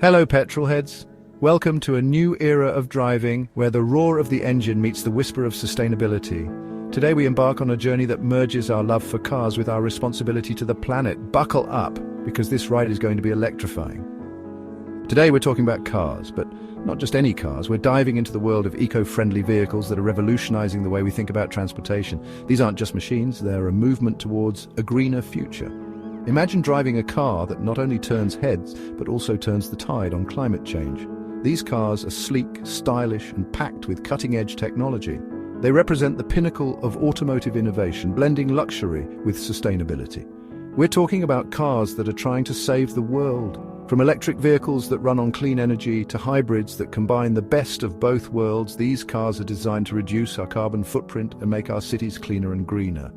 Hello petrolheads! Welcome to a new era of driving where the roar of the engine meets the whisper of sustainability. Today we embark on a journey that merges our love for cars with our responsibility to the planet. Buckle up, because this ride is going to be electrifying. Today we're talking about cars, but not just any cars. We're diving into the world of eco-friendly vehicles that are revolutionizing the way we think about transportation. These aren't just machines, they're a movement towards a greener future. Imagine driving a car that not only turns heads, but also turns the tide on climate change. These cars are sleek, stylish, and packed with cutting-edge technology. They represent the pinnacle of automotive innovation, blending luxury with sustainability. We're talking about cars that are trying to save the world. From electric vehicles that run on clean energy to hybrids that combine the best of both worlds, these cars are designed to reduce our carbon footprint and make our cities cleaner and greener.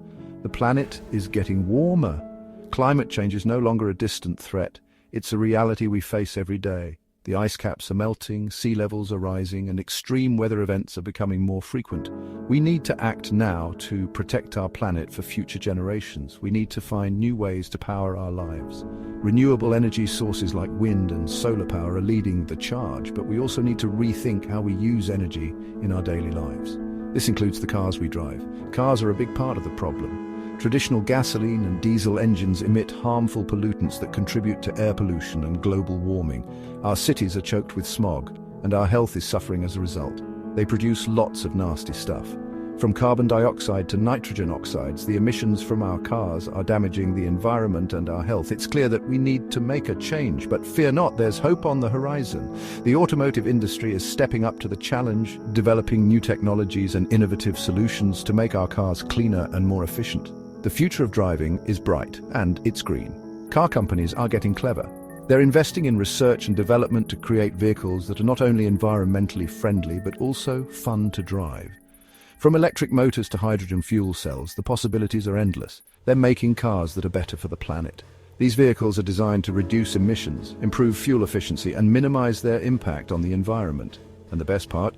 The planet is getting warmer. Climate change is no longer a distant threat. It's a reality we face every day. The ice caps are melting, sea levels are rising, and extreme weather events are becoming more frequent. We need to act now to protect our planet for future generations. We need to find new ways to power our lives. Renewable energy sources like wind and solar power are leading the charge, but we also need to rethink how we use energy in our daily lives. This includes the cars we drive. Cars are a big part of the problem. Traditional gasoline and diesel engines emit harmful pollutants that contribute to air pollution and global warming. Our cities are choked with smog, and our health is suffering as a result. They produce lots of nasty stuff. From carbon dioxide to nitrogen oxides, the emissions from our cars are damaging the environment and our health. It's clear that we need to make a change, but fear not, there's hope on the horizon. The automotive industry is stepping up to the challenge, developing new technologies and innovative solutions to make our cars cleaner and more efficient. The future of driving is bright, and it's green. Car companies are getting clever. They're investing in research and development to create vehicles that are not only environmentally friendly, but also fun to drive. From electric motors to hydrogen fuel cells, the possibilities are endless. They're making cars that are better for the planet. These vehicles are designed to reduce emissions, improve fuel efficiency, and minimize their impact on the environment. And the best part?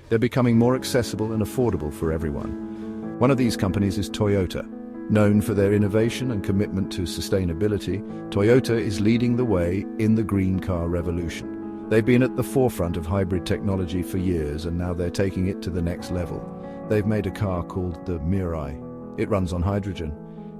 They're becoming more accessible and affordable for everyone. One of these companies is Toyota. Known for their innovation and commitment to sustainability, Toyota is leading the way in the green car revolution. They've been at the forefront of hybrid technology for years, and now they're taking it to the next level. They've made a car called the Mirai. It runs on hydrogen.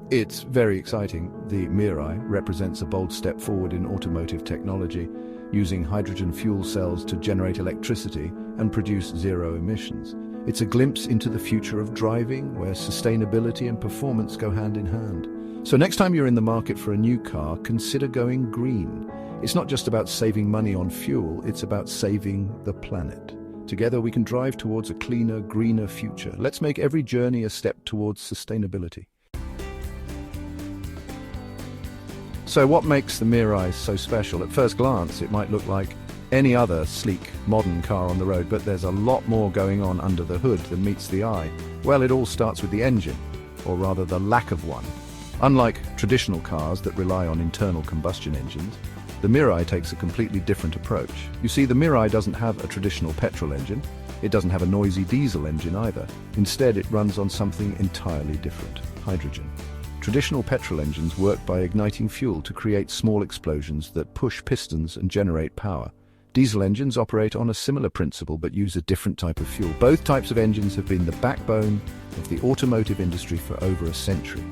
It's very exciting. The Mirai represents a bold step forward in automotive technology, using hydrogen fuel cells to generate electricity and produce zero emissions. It's a glimpse into the future of driving, where sustainability and performance go hand in hand. So next time you're in the market for a new car, consider going green. It's not just about saving money on fuel, it's about saving the planet. Together we can drive towards a cleaner, greener future. Let's make every journey a step towards sustainability. So what makes the Mirai so special? At first glance, it might look like any other sleek, modern car on the road, but there's a lot more going on under the hood than meets the eye. Well, it all starts with the engine, or rather the lack of one. Unlike traditional cars that rely on internal combustion engines, the Mirai takes a completely different approach. You see, the Mirai doesn't have a traditional petrol engine. It doesn't have a noisy diesel engine either. Instead, it runs on something entirely different: hydrogen. Traditional petrol engines work by igniting fuel to create small explosions that push pistons and generate power. Diesel engines operate on a similar principle but use a different type of fuel. Both types of engines have been the backbone of the automotive industry for over a century.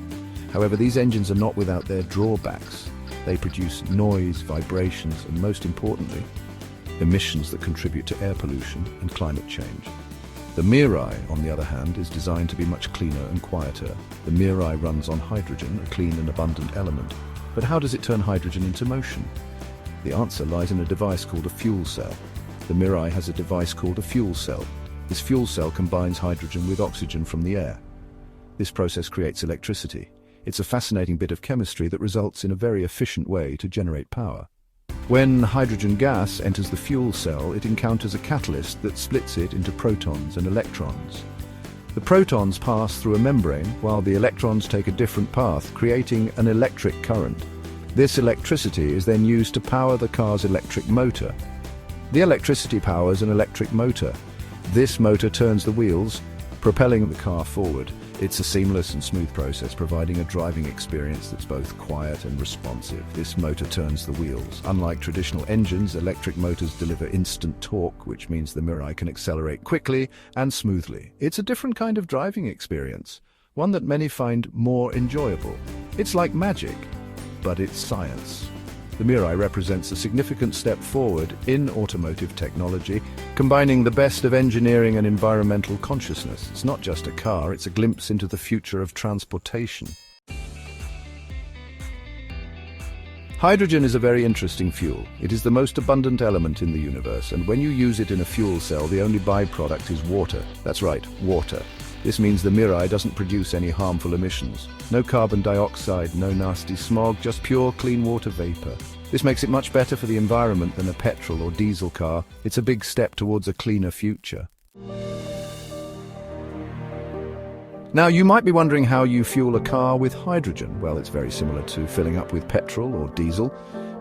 However, these engines are not without their drawbacks. They produce noise, vibrations, and most importantly, emissions that contribute to air pollution and climate change. The Mirai, on the other hand, is designed to be much cleaner and quieter. The Mirai runs on hydrogen, a clean and abundant element. But how does it turn hydrogen into motion? The answer lies in a device called a fuel cell. The Mirai has a device called a fuel cell. This fuel cell combines hydrogen with oxygen from the air. This process creates electricity. It's a fascinating bit of chemistry that results in a very efficient way to generate power. When hydrogen gas enters the fuel cell, it encounters a catalyst that splits it into protons and electrons. The protons pass through a membrane, while the electrons take a different path, creating an electric current. This electricity is then used to power the car's electric motor. The electricity powers an electric motor. This motor turns the wheels, propelling the car forward. It's a seamless and smooth process, providing a driving experience that's both quiet and responsive. This motor turns the wheels. Unlike traditional engines, electric motors deliver instant torque, which means the Mirai can accelerate quickly and smoothly. It's a different kind of driving experience, one that many find more enjoyable. It's like magic, but it's science. The Mirai represents a significant step forward in automotive technology, combining the best of engineering and environmental consciousness. It's not just a car, it's a glimpse into the future of transportation. Hydrogen is a very interesting fuel. It is the most abundant element in the universe, and when you use it in a fuel cell, the only byproduct is water. That's right, water. This means the Mirai doesn't produce any harmful emissions. No carbon dioxide, no nasty smog, just pure clean water vapor. This makes it much better for the environment than a petrol or diesel car. It's a big step towards a cleaner future. Now, you might be wondering how you fuel a car with hydrogen. Well, it's very similar to filling up with petrol or diesel.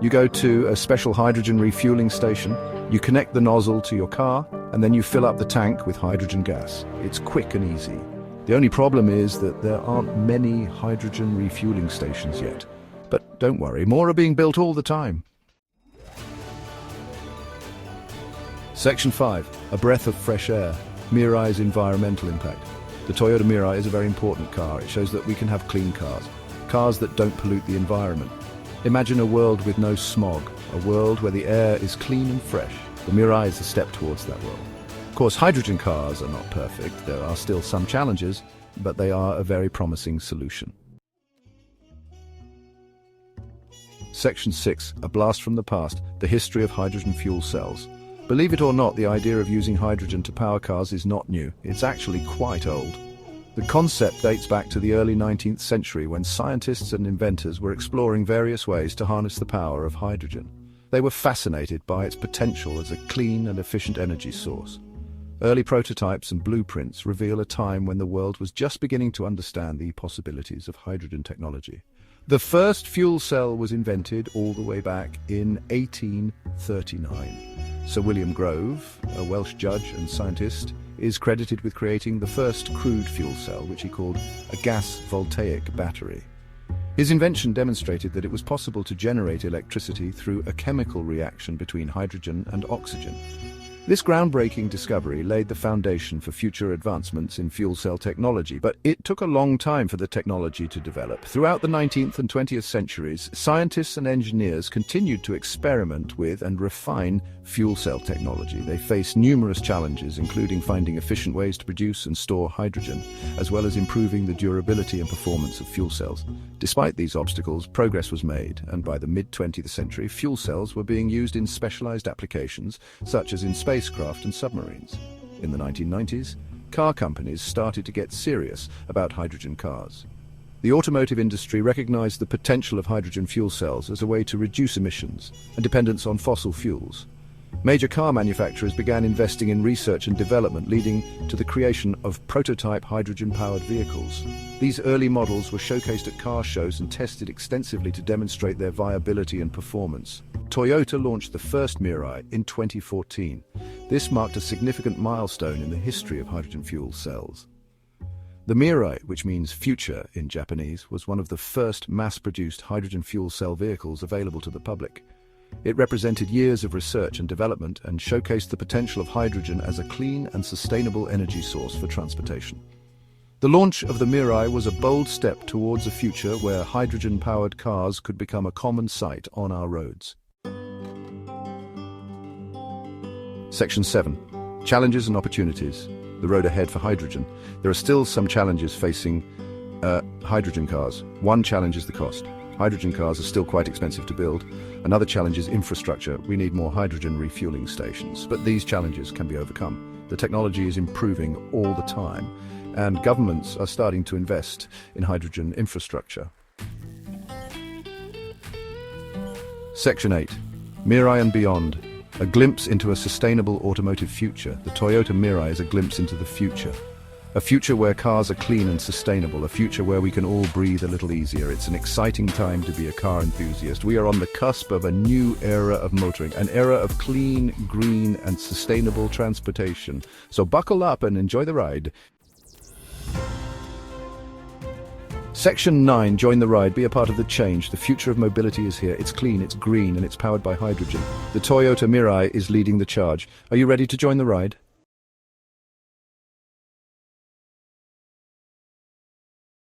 You go to a special hydrogen refueling station, you connect the nozzle to your car, and then you fill up the tank with hydrogen gas. It's quick and easy. The only problem is that there aren't many hydrogen refueling stations yet. But don't worry, more are being built all the time. Section 5. A breath of fresh air. Mirai's environmental impact. The Toyota Mirai is a very important car. It shows that we can have clean cars that don't pollute the environment. Imagine a world with no smog, a world where the air is clean and fresh. The Mirai is a step towards that world. Of course, hydrogen cars are not perfect. There are still some challenges, but they are a very promising solution. Section 6. A blast from the past. The history of hydrogen fuel cells. Believe it or not, the idea of using hydrogen to power cars is not new. It's actually quite old. The concept dates back to the early 19th century when scientists and inventors were exploring various ways to harness the power of hydrogen. They were fascinated by its potential as a clean and efficient energy source. Early prototypes and blueprints reveal a time when the world was just beginning to understand the possibilities of hydrogen technology. The first fuel cell was invented all the way back in 1839. Sir William Grove, a Welsh judge and scientist, is credited with creating the first crude fuel cell, which he called a gas voltaic battery. His invention demonstrated that it was possible to generate electricity through a chemical reaction between hydrogen and oxygen. This groundbreaking discovery laid the foundation for future advancements in fuel cell technology, but it took a long time for the technology to develop. Throughout the 19th and 20th centuries, scientists and engineers continued to experiment with and refine fuel cell technology. They faced numerous challenges, including finding efficient ways to produce and store hydrogen, as well as improving the durability and performance of fuel cells. Despite these obstacles, progress was made, and by the mid-20th century, fuel cells were being used in specialized applications, such as in spacecraft and submarines. In the 1990s, car companies started to get serious about hydrogen cars. The automotive industry recognized the potential of hydrogen fuel cells as a way to reduce emissions and dependence on fossil fuels. Major car manufacturers began investing in research and development, leading to the creation of prototype hydrogen-powered vehicles. These early models were showcased at car shows and tested extensively to demonstrate their viability and performance. Toyota launched the first Mirai in 2014. This marked a significant milestone in the history of hydrogen fuel cells. The Mirai, which means future in Japanese, was one of the first mass-produced hydrogen fuel cell vehicles available to the public. It represented years of research and development and showcased the potential of hydrogen as a clean and sustainable energy source for transportation. The launch of the Mirai was a bold step towards a future where hydrogen-powered cars could become a common sight on our roads. Section 7. Challenges and opportunities. The road ahead for hydrogen. There are still some challenges facing hydrogen cars. One challenge is the cost. Hydrogen cars are still quite expensive to build. Another challenge is infrastructure. We need more hydrogen refueling stations, but these challenges can be overcome. The technology is improving all the time, and governments are starting to invest in hydrogen infrastructure. Section 8. Mirai and Beyond. A glimpse into a sustainable automotive future. The Toyota Mirai is a glimpse into the future. A future where cars are clean and sustainable, a future where we can all breathe a little easier. It's an exciting time to be a car enthusiast. We are on the cusp of a new era of motoring, an era of clean, green, and sustainable transportation. So buckle up and enjoy the ride. Section 9, join the ride, be a part of the change. The future of mobility is here. It's clean, it's green, and it's powered by hydrogen. The Toyota Mirai is leading the charge. Are you ready to join the ride?